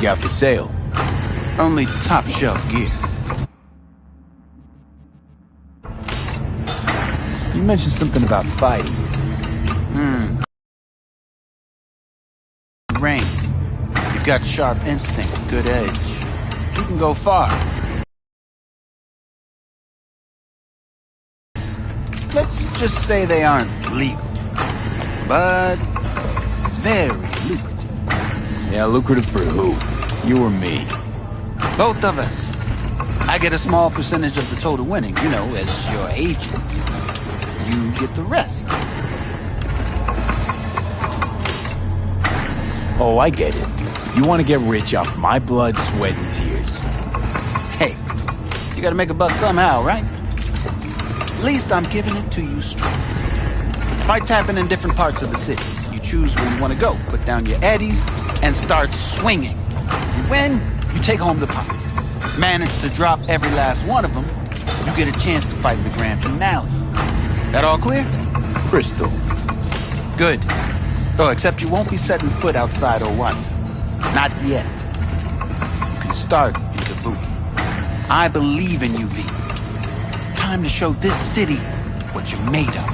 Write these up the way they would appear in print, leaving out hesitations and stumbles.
got for sale? Only top-shelf gear. You mentioned something about fighting. Rain. You've got sharp instinct, good edge. You can go far. Let's just say they aren't legal, but very lucrative. Yeah, lucrative for who? You or me? Both of us. I get a small percentage of the total winnings, you know, as your agent. You get the rest. Oh, I get it. You want to get rich off my blood, sweat, and tears. Hey, you gotta make a buck somehow, right? At least I'm giving it to you straight. Fights happen in different parts of the city. You choose where you want to go, put down your eddies, and start swinging. You win, you take home the pot. Manage to drop every last one of them, you get a chance to fight in the grand finale. That all clear? Crystal. Good. Oh, except you won't be setting foot outside Owatsu. Not yet. You can start in Kabuki. I believe in you, V. Time to show this city what you're made of.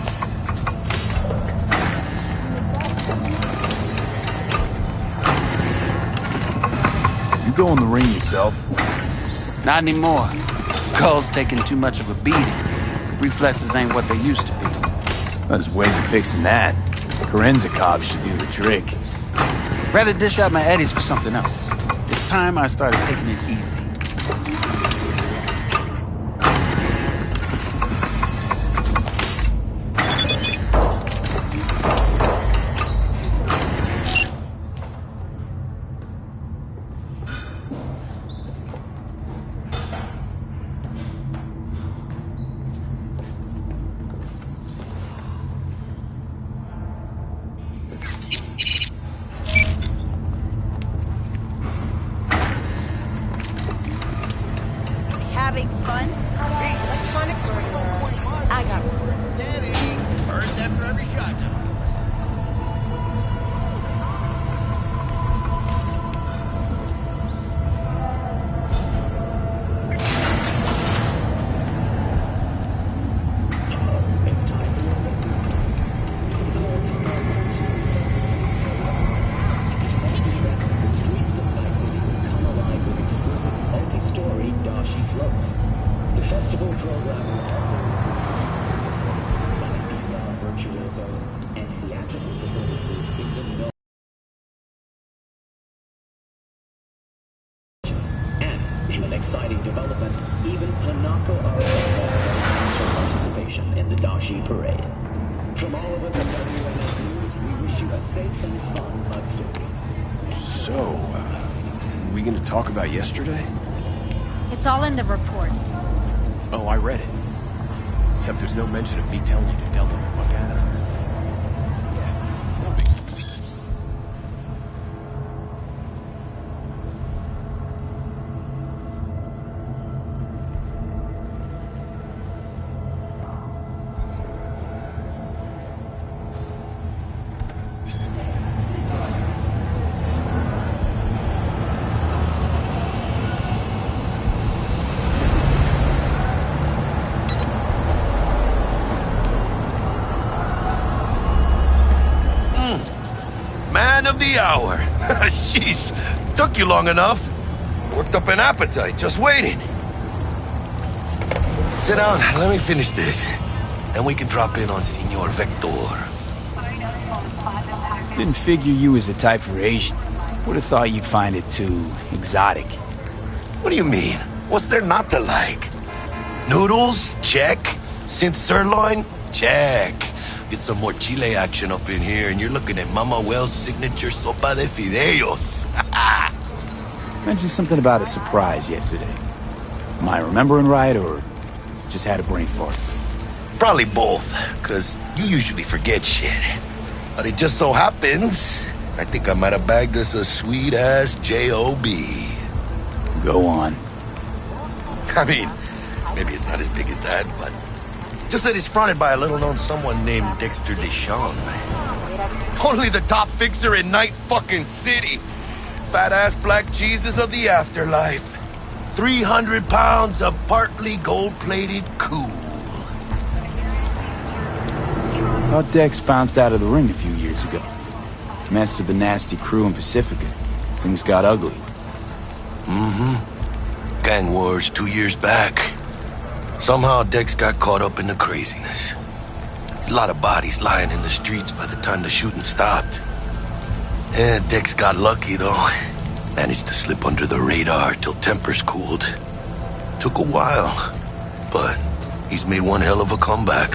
You go in the ring yourself? Not anymore. Skull's taking too much of a beating. Reflexes ain't what they used to be. There's ways of fixing that. Korenzakov should do the trick. Rather dish out my eddies for something else. It's time I started taking it easy. Having fun? Electronic burglar. I got one. Steady. Burst after every shot now. Exciting development, even Hanako Arata participation in the Dashi Parade. From all of us at WNS News, we wish you a safe and fun Matsuri. So, are we gonna talk about yesterday? It's all in the report. Oh, I read it. Except there's no mention of me telling you to Delta the fuck out of her. Yeah, no big... Man of the hour. Jeez, took you long enough. Worked up an appetite, just waiting. Sit down, let me finish this. Then we can drop in on Senor Vector. Didn't figure you was the type for Asian. Would have thought you'd find it too exotic. What do you mean? What's there not to like? Noodles? Check. Synth sirloin? Check. Get some more Chile action up in here, and you're looking at Mama Wells' signature sopa de fideos. Mentioned something about a surprise yesterday. Am I remembering right, or just had a brain fart? Probably both, because you usually forget shit. But it just so happens, I think I might have bagged us a sweet-ass J.O.B. Go on. I mean, maybe it's not as big as that, but... just that it's fronted by a little-known someone named Dexter Deshawn. Only the top fixer in Night fucking City. fat-ass black Jesus of the afterlife. 300 pounds of partly gold-plated cool. Thought Dex bounced out of the ring a few years ago. Mastered the nasty crew in Pacifica. Things got ugly. Gang wars 2 years back. Somehow Dex got caught up in the craziness. There's a lot of bodies lying in the streets by the time the shooting stopped. Dex got lucky though. Managed to slip under the radar till tempers cooled. Took a while, but he's made one hell of a comeback.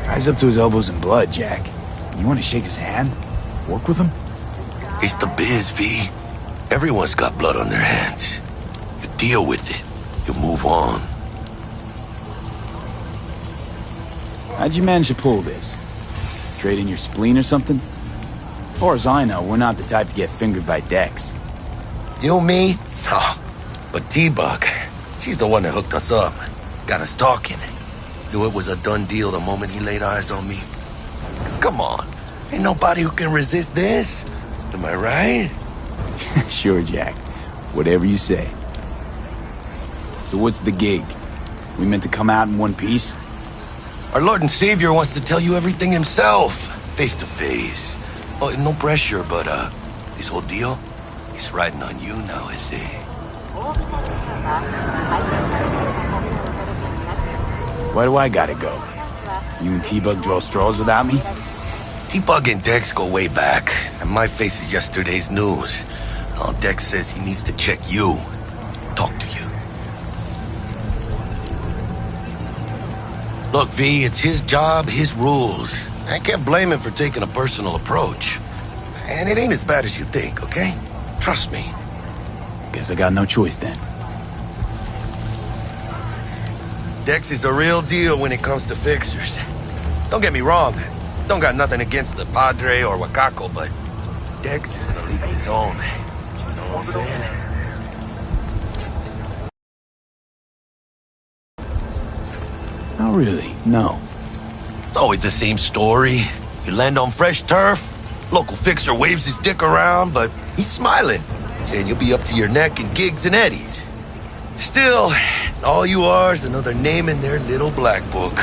Guy's up to his elbows in blood, Jack. You want to shake his hand? Work with him? It's the biz, V. Everyone's got blood on their hands. You deal with it. You move on. How'd you manage to pull this? Trade in your spleen or something? As far as I know, we're not the type to get fingered by Dex. You, me? Oh, but T-Bug, she's the one that hooked us up. Got us talking. Knew it was a done deal the moment he laid eyes on me. 'Cause come on, ain't nobody who can resist this. Am I right? Sure, Jack. Whatever you say. So what's the gig? We meant to come out in one piece? Our Lord and Savior wants to tell you everything himself, face to face. Oh, no pressure, but this whole deal, he's riding on you now, is he? Why do I gotta go? You and T-Bug draw straws without me? T-Bug and Dex go way back, and my face is yesterday's news. Oh, Dex says he needs to check you, talk to you. Look, V, it's his job, his rules. I can't blame him for taking a personal approach. And it ain't as bad as you think, okay? Trust me. Guess I got no choice then. Dex is a real deal when it comes to fixers. Don't get me wrong. Don't got nothing against the Padre or Wakako, but Dex is in a league of his own. You know what I'm saying? Not really, no. It's always the same story. You land on fresh turf, local fixer waves his dick around, but he's smiling, saying you'll be up to your neck in gigs and eddies. Still, all you are is another name in their little black book.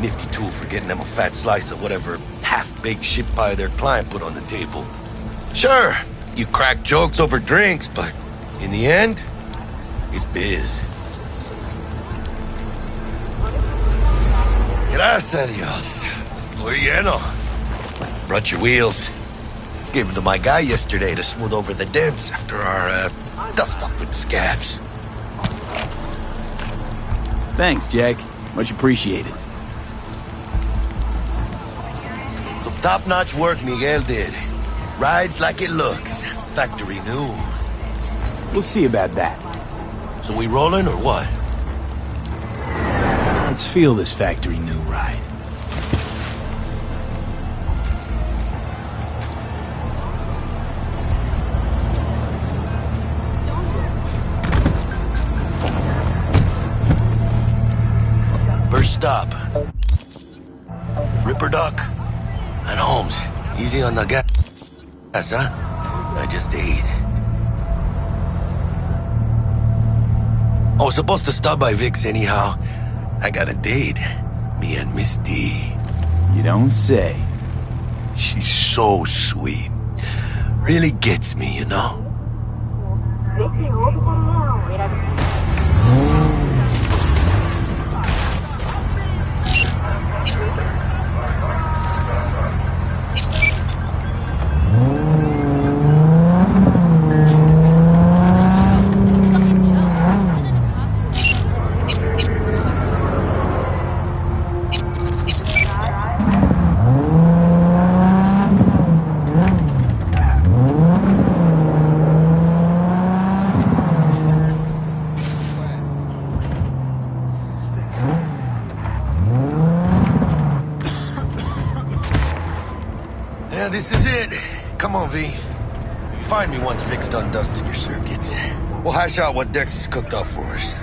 Nifty tool for getting them a fat slice of whatever half-baked shit pie their client put on the table. Sure, you crack jokes over drinks, but in the end, it's biz. Gracias a Dios. Estoy lleno. Brought your wheels. Gave them to my guy yesterday to smooth over the dents after our dust-off with the scabs. Thanks, Jack. Much appreciated. Some top-notch work Miguel did. Rides like it looks. Factory new. We'll see about that. So we rolling or what? Let's feel this factory new ride. First stop. Ripper Duck and Holmes. Easy on the gas, huh? I just ate. I was supposed to stop by Vic's anyhow. I got a date. Me and Miss D. You don't say. She's so sweet. Really gets me, you know? Yeah, this is it. Come on, V. Find me once Vic's done dusting your circuits. We'll hash out what Dex has cooked up for us.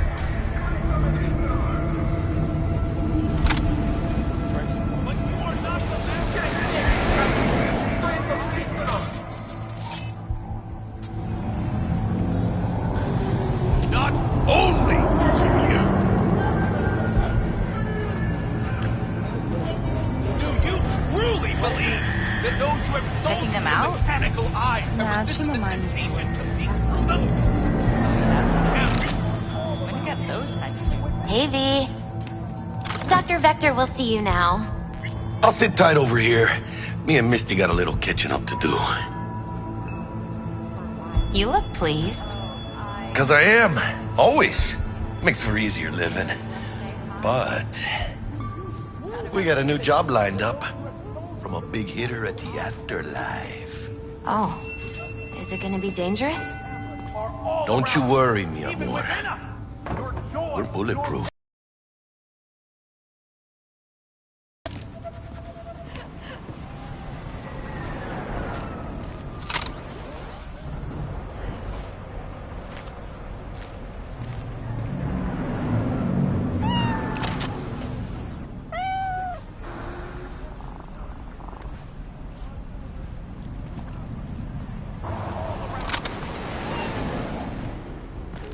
Hey, V. Dr. Vector will see you now. I'll sit tight over here. Me and Misty got a little catching up to do. You look pleased. 'Cause I am. Always. Makes for easier living. But we got a new job lined up from a big hitter at the afterlife. Oh. Is it gonna be dangerous? Don't you worry, mi amor. We're bulletproof.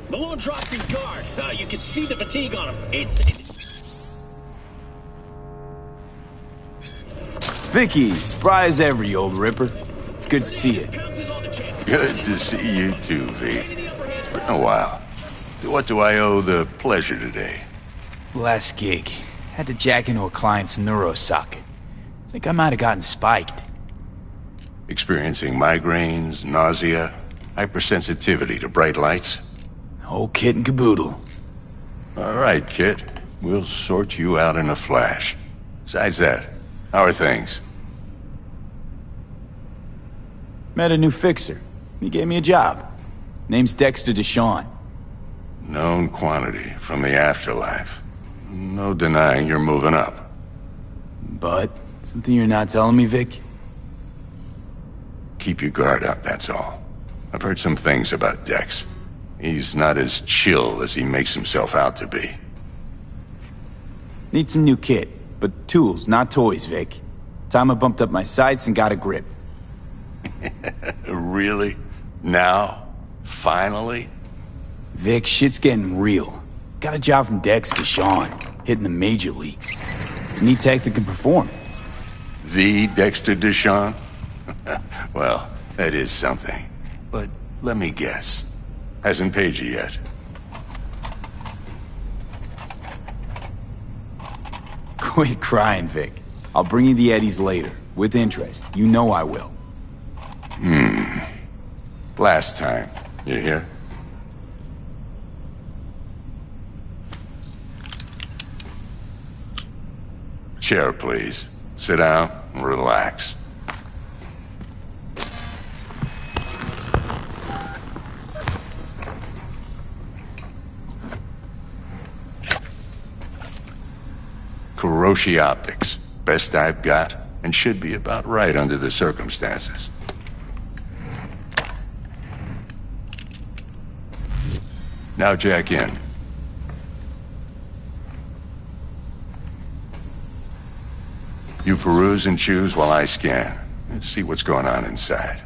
Malone dropped his guard. You can see the fatigue on him. It's... Vicky, spry as ever, you old ripper. It's good to see you. Good to see you too, V. It's been a while. What do I owe the pleasure today? Last gig. Had to jack into a client's neurosocket. Think I might have gotten spiked. Experiencing migraines, nausea, hypersensitivity to bright lights? Whole kit and caboodle. All right, kid. We'll sort you out in a flash. Besides that, how are things? Met a new fixer. He gave me a job. Name's Dexter Deshawn. Known quantity from the afterlife. No denying you're moving up. But, something you're not telling me, Vic? Keep your guard up, that's all. I've heard some things about Dex. He's not as chill as he makes himself out to be. Need some new kit, but tools, not toys, Vic. Time I bumped up my sights and got a grip. Really? Now? Finally? Vic, shit's getting real. Got a job from Dex Deshawn, hitting the major leagues. Need tech that can perform. The Dexter Deshawn? Well, that is something. But let me guess. Hasn't paid you yet. Quit crying, Vic. I'll bring you the eddies later, with interest. You know I will. Last time. You hear? Chair, please. Sit down and relax. Kuroshi Optics. Best I've got, and should be about right under the circumstances. Now jack in. You peruse and choose while I scan. Let's see what's going on inside.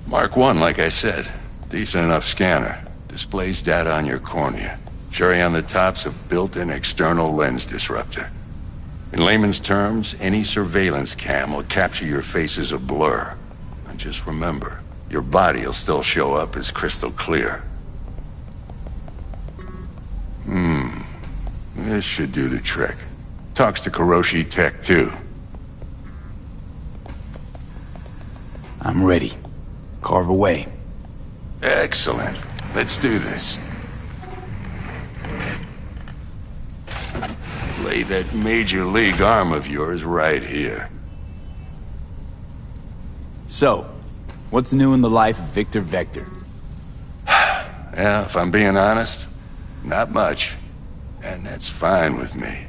Mark 1, like I said. Decent enough scanner. Displays data on your cornea. Cherry on the top's a built-in external lens disruptor. In layman's terms, any surveillance cam will capture your face as a blur. And just remember, your body will still show up as crystal clear. This should do the trick. Talks to Kuroshi Tech, too. I'm ready. Carve away. Excellent. Let's do this. Lay that major league arm of yours right here. So, what's new in the life of Victor Vector? Yeah, if I'm being honest, not much. And that's fine with me.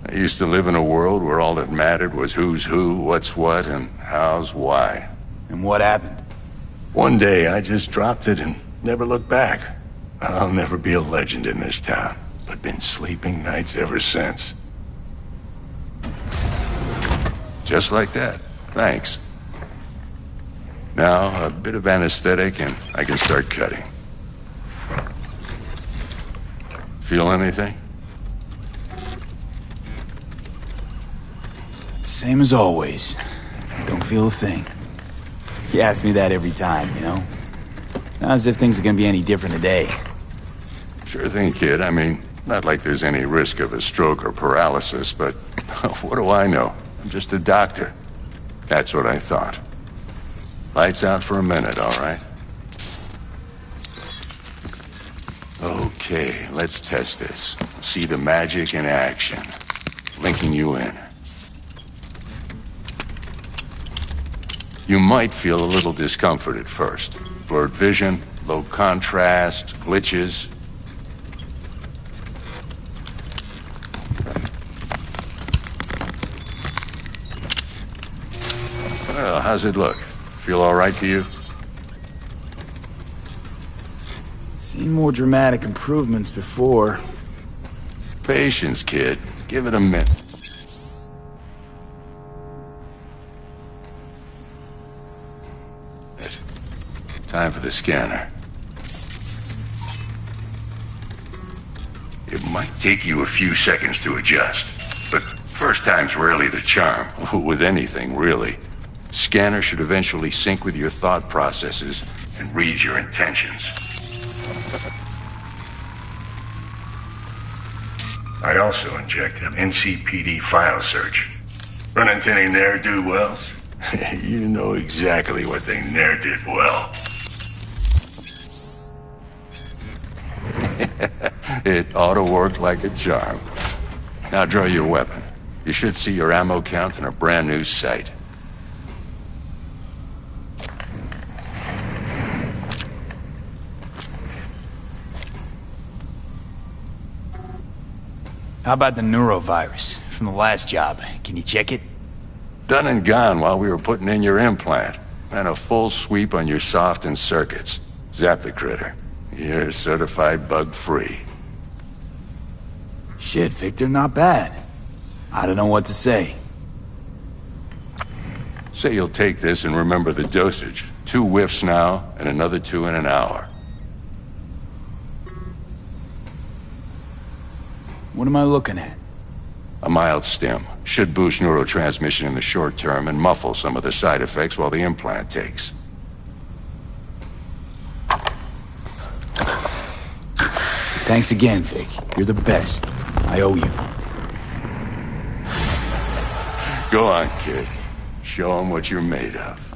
I used to live in a world where all that mattered was who's who, what's what, and how's why. And what happened? One day I just dropped it and never looked back. I'll never be a legend in this town, but been sleeping nights ever since. Just like that. Thanks. Now, a bit of anesthetic and I can start cutting. Feel anything? Same as always. Don't feel a thing. You ask me that every time, you know? Not as if things are gonna be any different today. Sure thing, kid. I mean, not like there's any risk of a stroke or paralysis, but what do I know? I'm just a doctor. That's what I thought. Lights out for a minute, all right? Okay, let's test this. See the magic in action. Linking you in. You might feel a little discomfort at first. Blurred vision, low contrast, glitches. Well, how's it look? Feel all right to you? Seen more dramatic improvements before. Patience, kid. Give it a minute. Time for the scanner. It might take you a few seconds to adjust, but first time's rarely the charm, with anything, really. Scanner should eventually sync with your thought processes and read your intentions. I also inject an NCPD file search. Run into any ne'er-do-wells? You know exactly what they ne'er did well. It ought to work like a charm. Now draw your weapon. You should see your ammo count in a brand new sight. How about the neurovirus from the last job? Can you check it? Done and gone while we were putting in your implant. And a full sweep on your soft and circuits. Zap the critter. You're certified bug-free. Shit, Victor, not bad. I don't know what to say. Say you'll take this and remember the dosage. 2 whiffs now, and another 2 in an hour. What am I looking at? A mild stim. Should boost neurotransmission in the short term and muffle some of the side effects while the implant takes. Thanks again, Vic. You're the best. I owe you. Go on, kid. Show them what you're made of.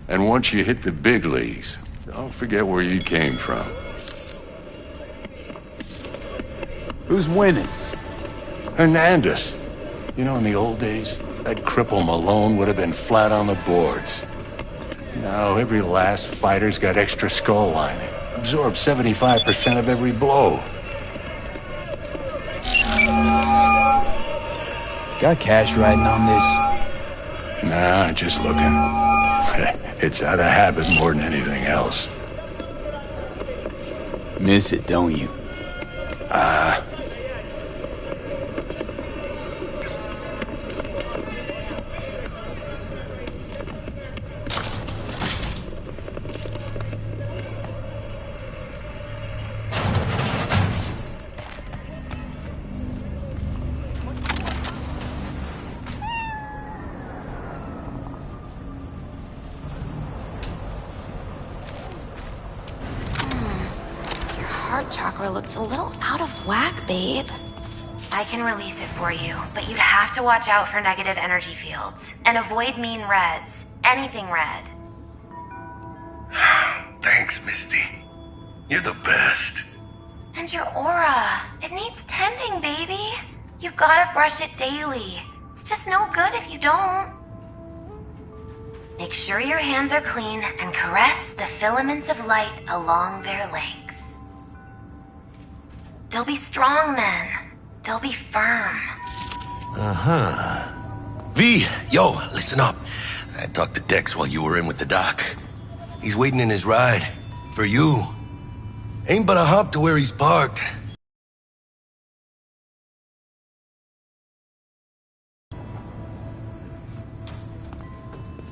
And once you hit the big leagues, don't forget where you came from. Who's winning? Hernandez. You know, in the old days, that cripple Malone would have been flat on the boards. Now, every last fighter's got extra skull lining. Absorbs 75% of every blow. Got cash riding on this? Nah, just looking. It's out of habit more than anything else. Miss it, don't you? Heart chakra looks a little out of whack, babe. I can release it for you, but you'd have to watch out for negative energy fields. And avoid mean reds. Anything red. Thanks, Misty. You're the best. And your aura. It needs tending, baby. You gotta brush it daily. It's just no good if you don't. Make sure your hands are clean and caress the filaments of light along their length. They'll be strong then. They'll be firm. Uh-huh. V, yo, listen up. I talked to Dex while you were in with the doc. He's waiting in his ride. For you. Ain't but a hop to where he's parked.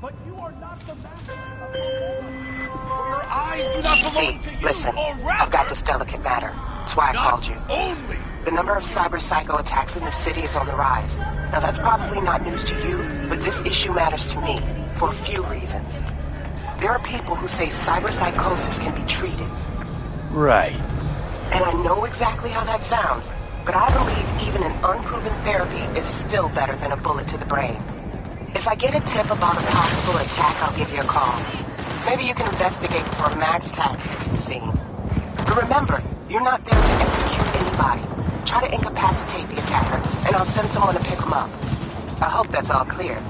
But you are not the master of your eyes do not belong to you. Listen, or rather, I've got this delicate matter. That's why I called you. Only. The number of cyber-psycho attacks in the city is on the rise. Now that's probably not news to you, but this issue matters to me for a few reasons. There are people who say cyberpsychosis can be treated. Right. And I know exactly how that sounds, but I believe even an unproven therapy is still better than a bullet to the brain. If I get a tip about a possible attack, I'll give you a call. Maybe you can investigate before Max Tack hits the scene. But remember, you're not there to execute anybody. Try to incapacitate the attacker, and I'll send someone to pick him up. I hope that's all clear.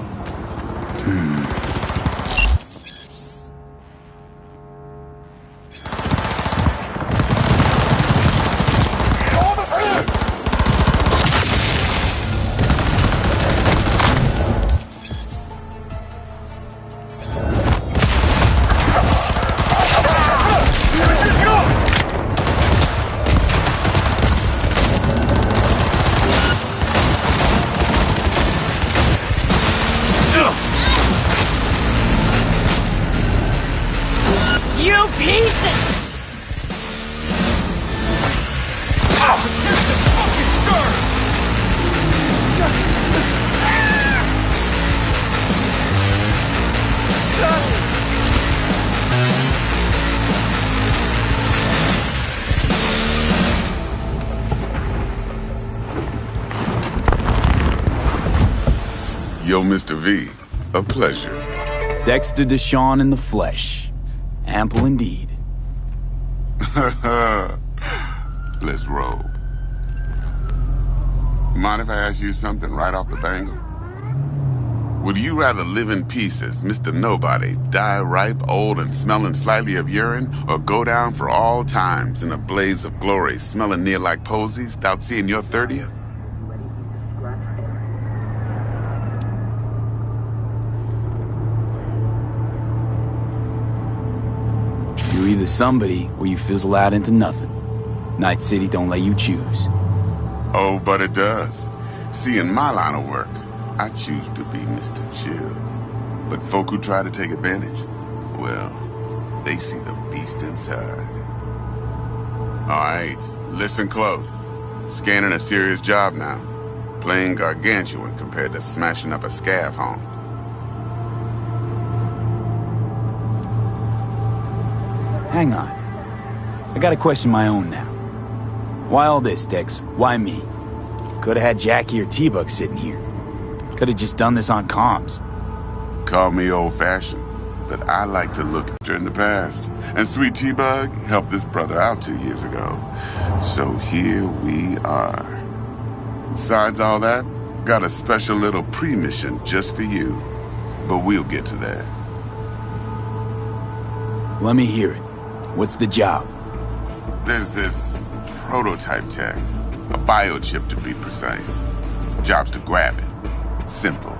You pieces! Yo, Mr. V, a pleasure. Dexter Deshawn in the flesh. Ample indeed. Let's roll. Mind if I ask you something right off the bangle? Would you rather live in pieces, Mr. Nobody, die ripe, old, and smelling slightly of urine, or go down for all times in a blaze of glory, smelling near like posies, without seeing your 30th? You're either somebody or you fizzle out into nothing. Night City don't let you choose. Oh, but it does. See, in my line of work, I choose to be Mr. Chill. But folk who try to take advantage, well, they see the beast inside. All right, listen close. Scanning a serious job now. Playing gargantuan compared to smashing up a scav home. Hang on. I gotta question my own now. Why all this, Dex? Why me? Could've had Jackie or T-Bug sitting here. Could've just done this on comms. Call me old-fashioned, but I like to look in the past. And Sweet T-Bug helped this brother out 2 years ago. So here we are. Besides all that, got a special little pre-mission just for you. But we'll get to that. Let me hear it. What's the job? There's this prototype tech. A biochip to be precise. Job's to grab it. Simple.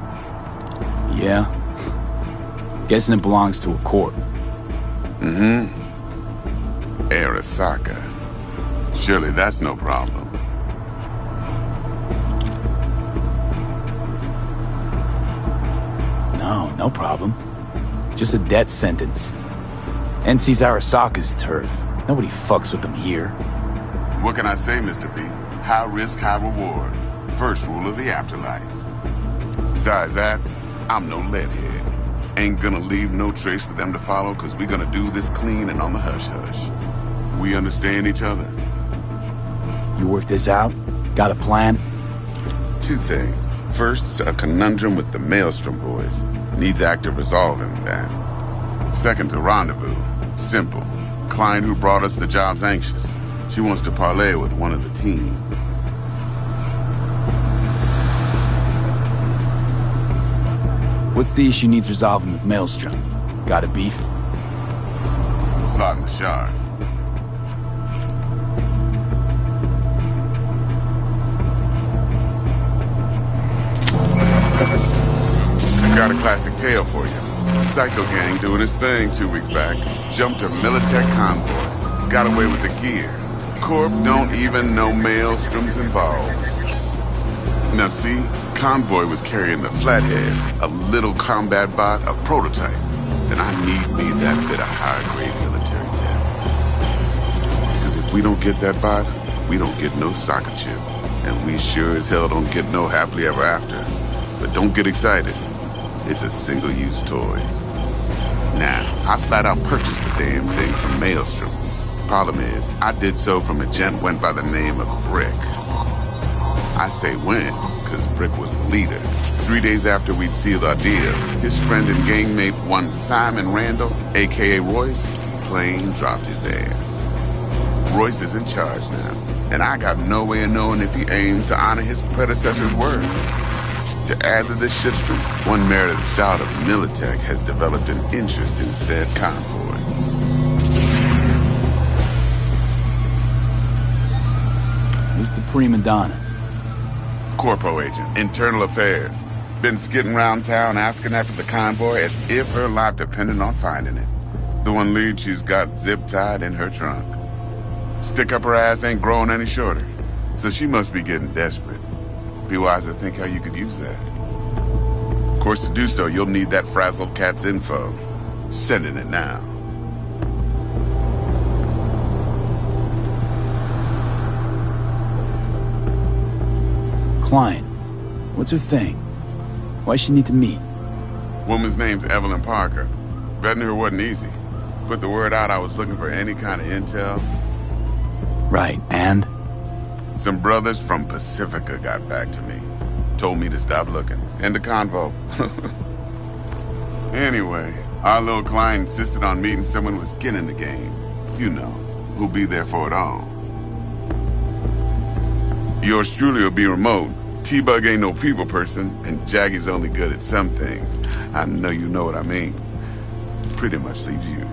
Yeah? Guessing it belongs to a corp. Mm-hmm. Arasaka. Surely that's no problem. No problem. Just a death sentence. NC's Arasaka's turf. Nobody fucks with them here. What can I say, Mr. B? High risk, high reward. First rule of the afterlife. Besides that, I'm no leadhead. Ain't gonna leave no trace for them to follow, cause we gonna do this clean and on the hush-hush. We understand each other? You work this out? Got a plan? Two things. First, a conundrum with the Maelstrom boys. Needs active resolving that. Second, a rendezvous. Simple. Client who brought us the job's anxious. She wants to parlay with one of the team. What's the issue needs resolving with Maelstrom? Got a beef? Slot in the shard. I got a classic tale for you. Psycho gang doing his thing 2 weeks back. Jumped a Militech convoy. Got away with the gear. Corp don't even know Maelstrom's involved. Now see, convoy was carrying the Flathead, a little combat bot, a prototype. And I need me that bit of high-grade military tech. Because if we don't get that bot, we don't get no soccer chip. And we sure as hell don't get no happily ever after. But don't get excited. It's a single-use toy. Now, I flat out purchased the damn thing from Maelstrom. Problem is, I did so from a gent went by the name of Brick. I say when, because Brick was the leader. 3 days after we'd sealed our deal, his friend and gangmate, one Simon Randall, a.k.a. Royce, plain dropped his ass. Royce is in charge now, and I got no way of knowing if he aims to honor his predecessor's word. To add to this shitstorm, one Meredith Stout of Militech has developed an interest in said convoy. Who's the prima donna? Corpo agent, internal affairs. Been skidding around town asking after the convoy as if her life depended on finding it. The one lead she's got zip-tied in her trunk. Stick up her ass ain't growing any shorter, so she must be getting desperate. Be wise to think how you could use that. Of course, to do so, you'll need that frazzled cat's info. Sending it now. Client. What's her thing? Why she need to meet? Woman's name's Evelyn Parker. Vetting her wasn't easy. Put the word out I was looking for any kind of intel. Right, and? Some brothers from Pacifica got back to me. Told me to stop looking. End of convo. Anyway, our little client insisted on meeting someone with skin in the game. You know, who'll be there for it all. Yours truly will be remote. T-Bug ain't no people person, and Jaggie's only good at some things. I know you know what I mean. Pretty much leaves you.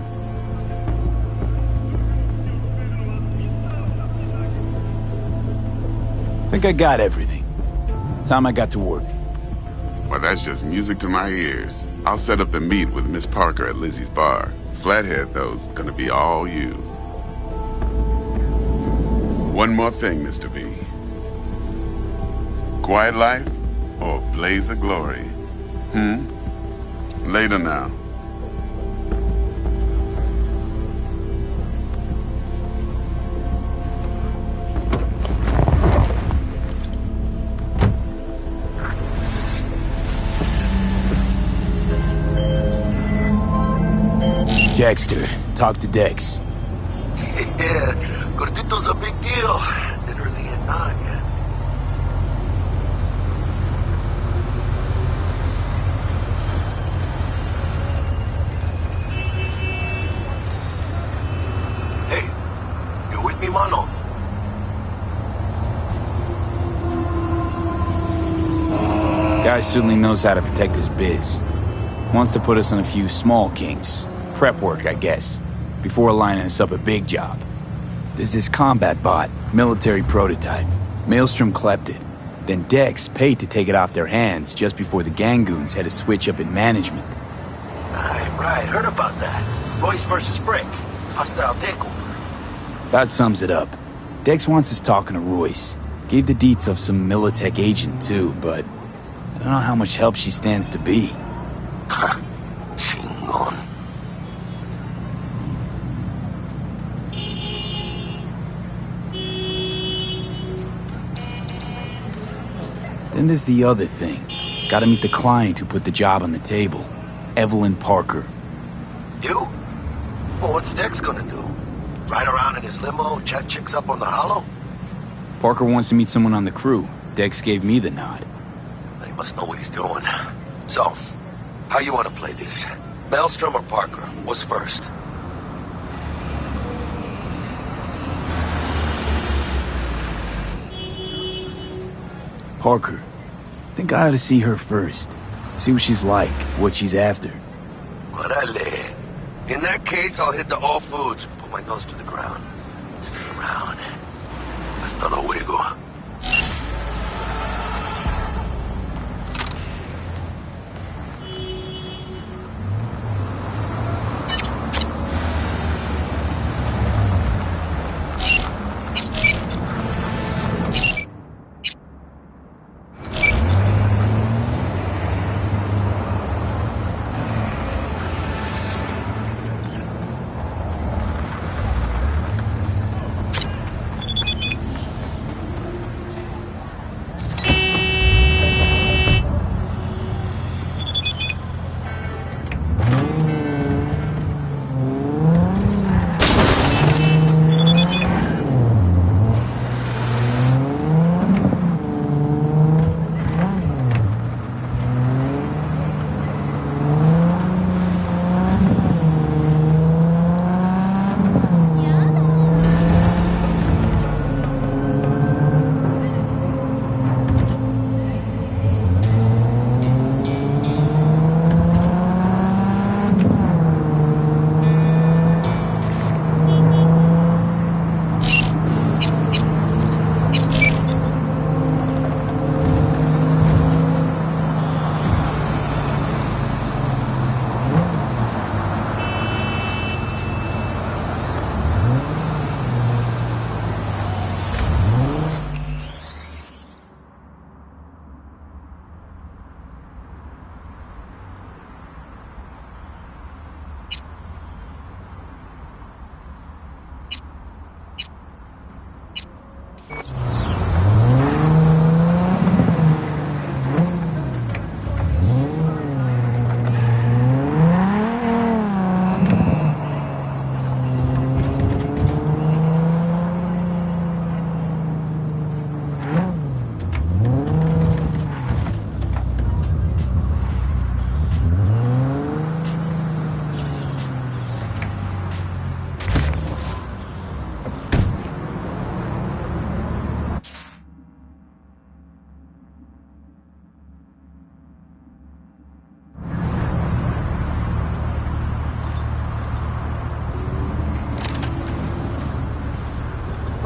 Think I got everything. Time I got to work. Well, that's just music to my ears. I'll set up the meet with Miss Parker at Lizzie's bar. Flathead, though's gonna be all you. One more thing, Mr. V. Quiet life or blaze of glory? Later now. Jackster, talk to Dex. Yeah, Gordito's a big deal. Literally a nug. Hey, you with me, mano? Guy certainly knows how to protect his biz. Wants to put us on a few small kinks. Prep work, I guess, before lining us up a big job. There's this combat bot, military prototype. Maelstrom clept it. Then Dex paid to take it off their hands just before the Gangoons had a switch up in management. Right, heard about that. Royce versus Brick. Hostile takeover. That sums it up. Dex wants us talking to Royce. Gave the deets of some Militech agent too, but I don't know how much help she stands to be. Chingon. Then there's the other thing. Gotta meet the client who put the job on the table. Evelyn Parker. You? Well, what's Dex gonna do? Ride around in his limo, chat chicks up on the hollow? Parker wants to meet someone on the crew. Dex gave me the nod. He must know what he's doing. So, how you want to play this? Maelstrom or Parker? What's first? Parker. Think I ought to see her first. See what she's like, what she's after. Orale. In that case, I'll hit the all foods. Put my nose to the ground. Stick around. Hasta luego.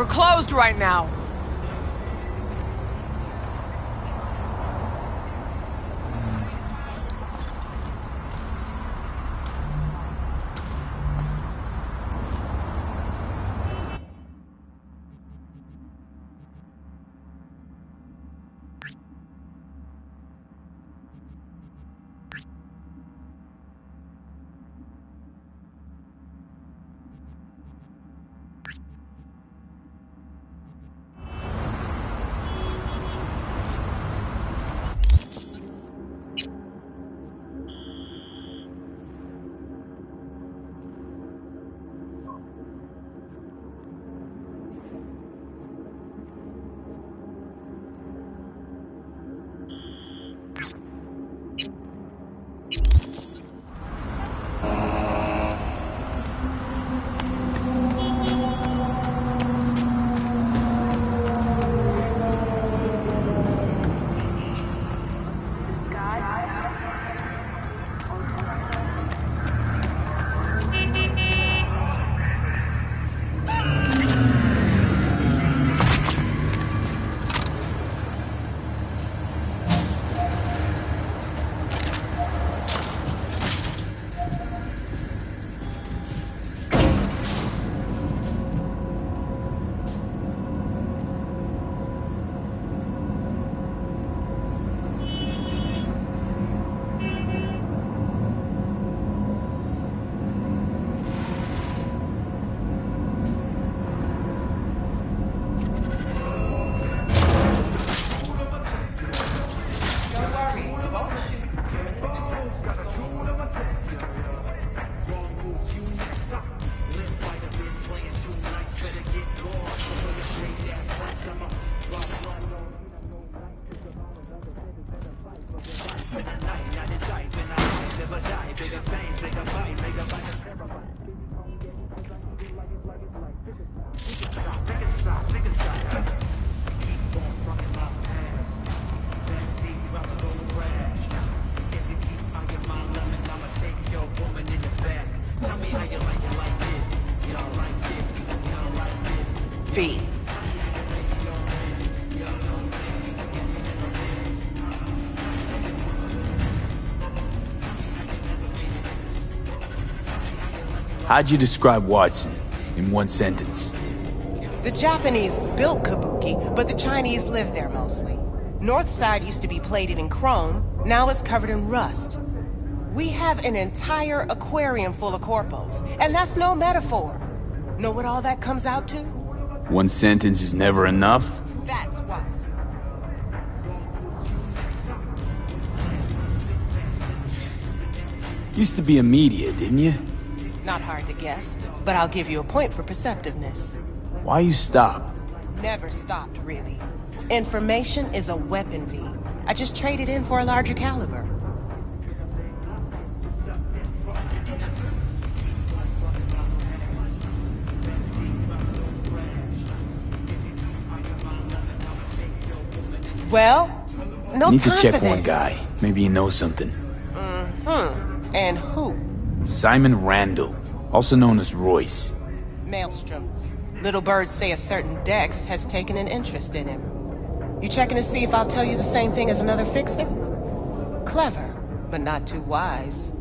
We're closed right now. How'd you describe Watson in one sentence? The Japanese built Kabuki, but the Chinese live there mostly. North side used to be plated in chrome, now it's covered in rust. We have an entire aquarium full of corpos, and that's no metaphor. Know what all that comes out to? One sentence is never enough? That's Watson. Used to be a media, didn't you? Not hard to guess, but I'll give you a point for perceptiveness. Why you stop? Never stopped, really. Information is a weapon, V. I just traded in for a larger caliber. Well, no Need time to check for one this. guy. Maybe he knows something. And who? Simon Randall, also known as Royce. Maelstrom. Little birds say a certain Dex has taken an interest in him. You checking to see if I'll tell you the same thing as another fixer? Clever, but not too wise.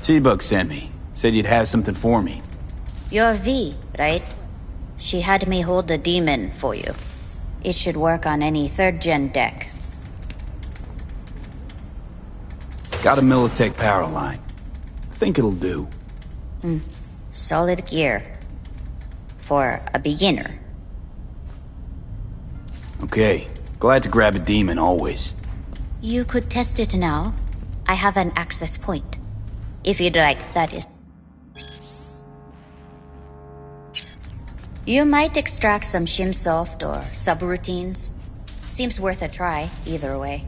T-Bug sent me. Said you'd have something for me. You're V, right? She had me hold the demon for you. It should work on any 3rd-gen deck. Got a Militech power line. I think it'll do. Solid gear. For a beginner. Okay. Glad to grab a demon always. You could test it now. I have an access point. If you'd like, that is. You might extract some shimsoft or subroutines. Seems worth a try, either way.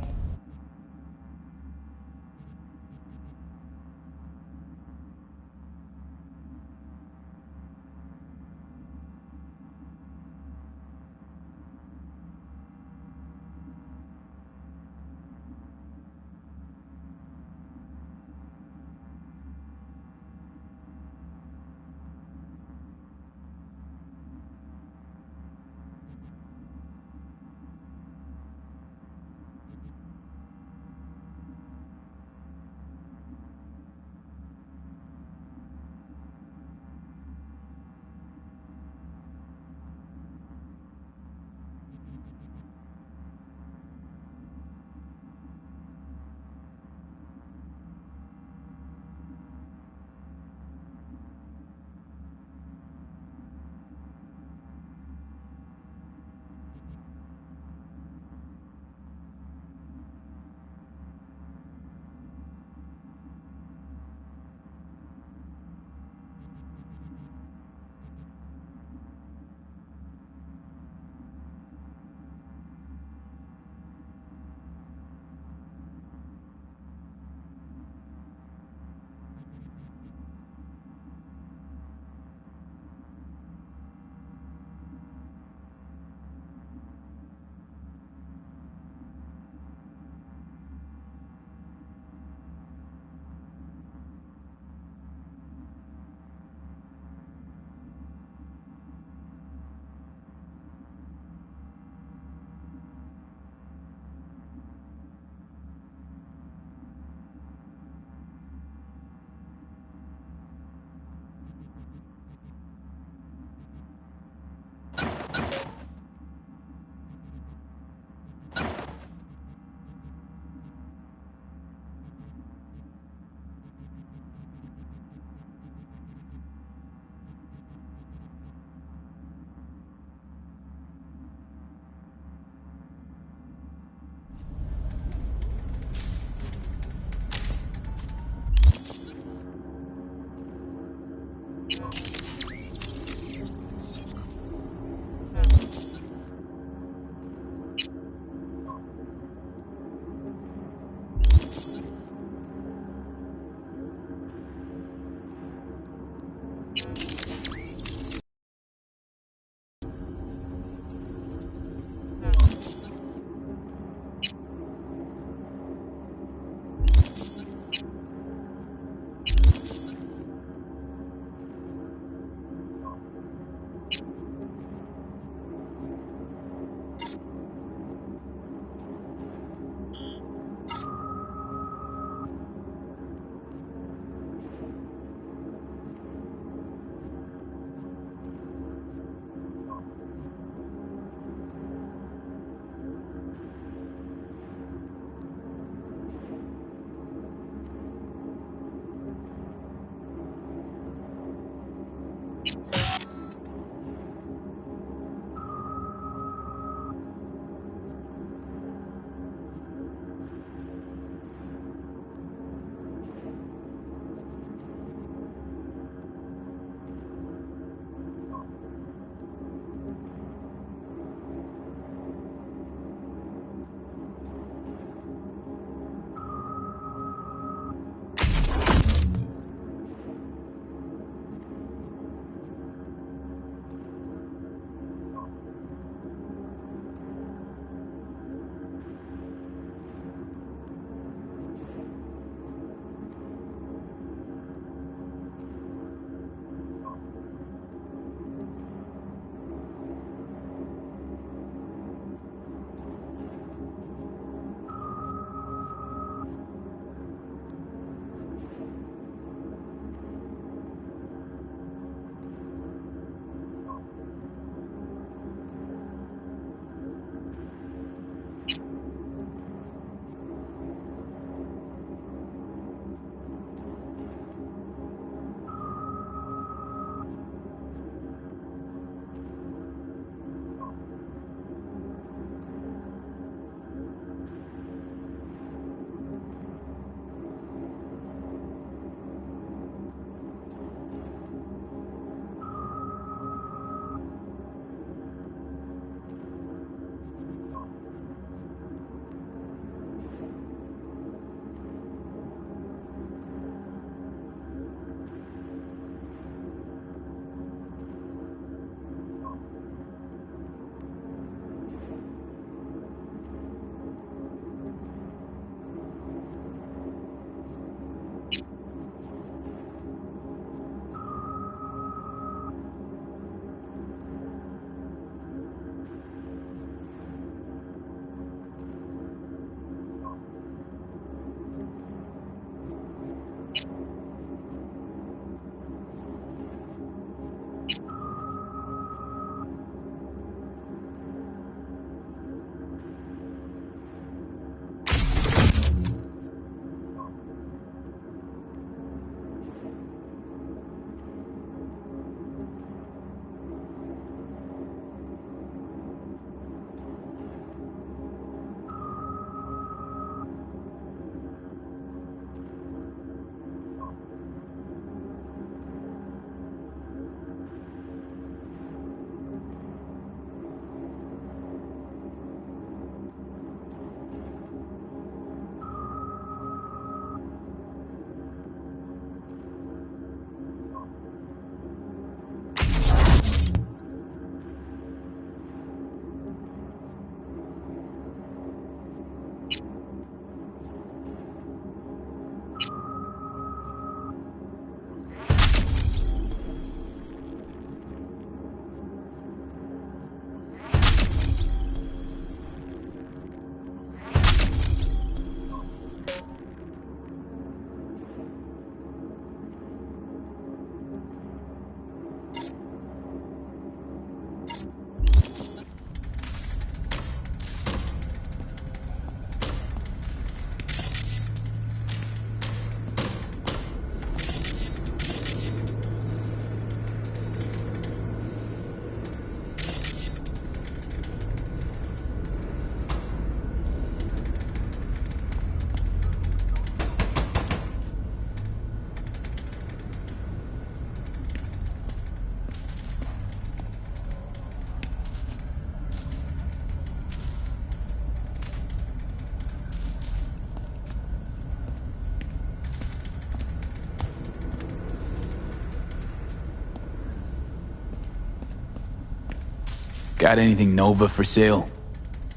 Got anything Nova for sale?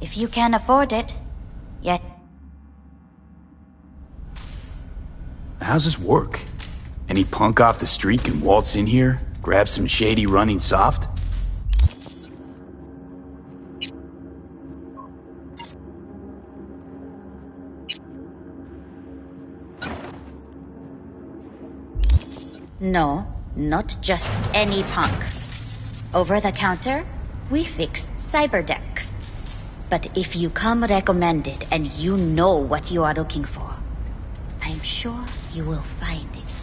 If you can afford it. Yet. How's this work? Any punk off the street can waltz in here, grab some shady running soft? No, not just any punk. Over the counter, we fix cyber decks. But if you come recommended and you know what you are looking for, I'm sure you will find it.